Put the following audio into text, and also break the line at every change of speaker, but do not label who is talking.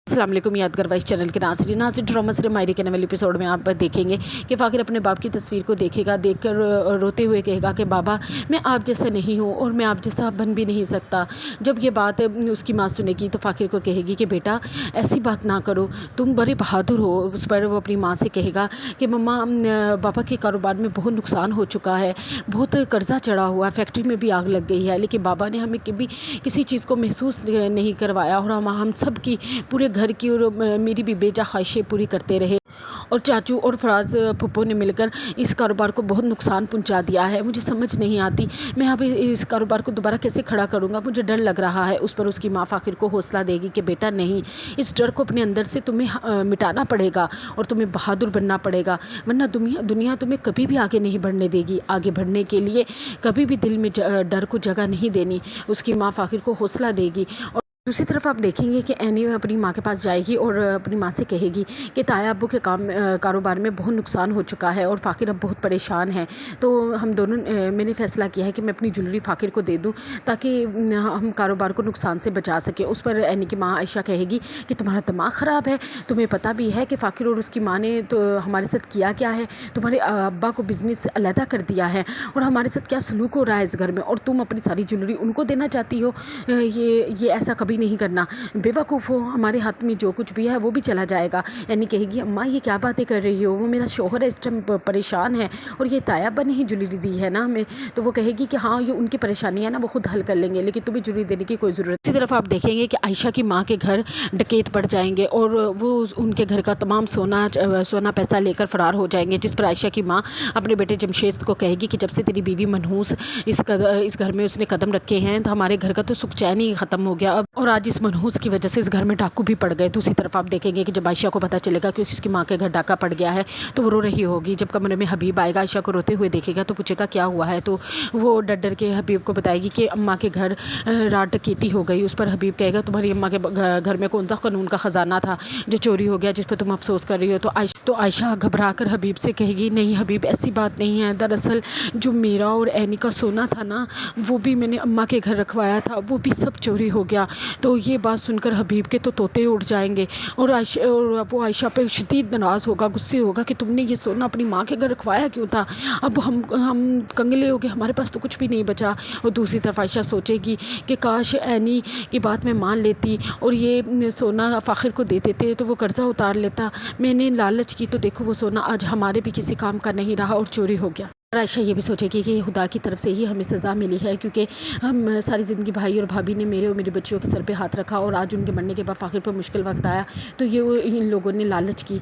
अस्सलाम वालेकुम यादगार वाइस चैनल के नाज़रीन ड्रामा सीरियल मायरे के नए एपिसोड में आप देखेंगे कि फ़ाकिर अपने बाप की तस्वीर को देखेगा, देखकर रोते हुए कहेगा कि बाबा मैं आप जैसा नहीं हूँ और मैं आप जैसा बन भी नहीं सकता। जब ये बात उसकी माँ सुनेगी तो फ़ाकिर को कहेगी कि बेटा ऐसी बात ना करो, तुम बड़े बहादुर हो। उस पर वो अपनी माँ से कहेगा कि मम्मा पापा के कारोबार में बहुत नुकसान हो चुका है, बहुत कर्जा चढ़ा हुआ है, फैक्ट्री में भी आग लग गई है, लेकिन बाबा ने हमें कभी किसी चीज़ को महसूस नहीं करवाया और हम सब की पूरे घर की और मेरी भी बेजा ख्वाहिशें पूरी करते रहे और चाचू और फराज फुप्पो ने मिलकर इस कारोबार को बहुत नुकसान पहुंचा दिया है। मुझे समझ नहीं आती मैं अब इस कारोबार को दोबारा कैसे खड़ा करूंगा, मुझे डर लग रहा है। उस पर उसकी माँ फ़ाकिर को हौसला देगी कि बेटा नहीं, इस डर को अपने अंदर से तुम्हें मिटाना पड़ेगा और तुम्हें बहादुर बनना पड़ेगा, वरना दुनिया तुम्हें कभी भी आगे नहीं बढ़ने देगी। आगे बढ़ने के लिए कभी भी दिल में डर को जगह नहीं देनी, उसकी माँ फ़ाकिर को हौसला देगी। और दूसरी तरफ आप देखेंगे कि एनी अपनी माँ के पास जाएगी और अपनी माँ से कहेगी कि ताया अब्बू के कारोबार में बहुत नुकसान हो चुका है और फ़ाकिर अब बहुत परेशान है, तो हम दोनों मैंने फ़ैसला किया है कि मैं अपनी ज्वेलरी फ़ाकिर को दे दूं ताकि हम कारोबार को नुकसान से बचा सके। उस पर एनी की माँ आयशा कहेगी कि तुम्हारा दिमाग ख़राब है, तुम्हें पता भी है कि फ़ाकिर और उसकी माँ ने तो हमारे साथ किया क्या है, तुम्हारे अब्बा को बिज़नेस अलहदा कर दिया है और हमारे साथ क्या सलूक हो रहा है इस घर में, और तुम अपनी सारी ज्वेलरी उनको देना चाहती हो। ये ऐसा कभी नहीं करना, बेवकूफ़ हो, हमारे हाथ में जो कुछ भी है वो भी चला जाएगा। यानी कहेगी अम्मा ये क्या बातें कर रही हो, वो मेरा शौहर है इस टाइम परेशान है और ये तायाबा ने ही ज्वेलरी दी है ना हमें। तो वो कहेगी कि हाँ ये उनकी परेशानियाँ ना वो खुद हल कर लेंगे, लेकिन तुम्हें ज्वेलरी देने की कोई ज़रूरत। इसी तरफ आप देखेंगे कि आयशा की माँ के घर डकैत पड़ जाएंगे और वो उनके घर का तमाम सोना पैसा लेकर फ़रार हो जाएंगे, जिस पर आयशा की माँ अपने बेटे जमशेद को कहेगी कि जब से तेरी बीवी मनहूस इस घर में उसने कदम रखे हैं तो हमारे घर का तो सुख चैन ही ख़त्म हो गया और आज इस मनहूस की वजह से इस घर में डाकू भी पड़ गए। दूसरी तरफ आप देखेंगे कि जब आयशा को पता चलेगा कि उसकी माँ के घर डाका पड़ गया है तो वो रो रही होगी। जब कमरे में हबीब आएगा, आयशा को रोते हुए देखेगा तो पूछेगा क्या हुआ है, तो वो डर डर के हबीब को बताएगी कि अम्मा के घर रात डकैती हो गई। उस पर हबीब कहेगा तुम्हारी अम्मा के घर में कौन सा कानून का ख़जाना था जो चोरी हो गया जिस पर तुम अफसोस कर रही हो। तो आयशा घबरा कर हबीब से कहेगी नहीं हबीब ऐसी बात नहीं है, दरअसल जो मेरा और एनी का सोना था ना वो भी मैंने अम्मा के घर रखवाया था, वो भी सब चोरी हो गया। तो ये बात सुनकर हबीब के तो तोते उड़ जाएंगे और वो आयशा पे शदीद नाराज़ होगा, गुस्से होगा कि तुमने ये सोना अपनी माँ के घर रखवाया क्यों था, अब हम कंगले हो गए, हमारे पास तो कुछ भी नहीं बचा। और दूसरी तरफ आयशा सोचेगी कि काश एनी की बात मैं मान लेती और ये सोना फ़ाकिर को दे देते तो वो कर्ज़ा उतार लेता, मैंने लालच की तो देखो वो सोना आज हमारे भी किसी काम का नहीं रहा और चोरी हो गया। और आयशा ये भी सोचेगी कि खुदा की तरफ से ही हमें सज़ा मिली है क्योंकि हम सारी ज़िंदगी भाई और भाभी ने मेरे और मेरी बच्चियों के सर पे हाथ रखा और आज उनके मरने के बाद फ़ाकिर पर मुश्किल वक्त आया तो ये इन लोगों ने लालच की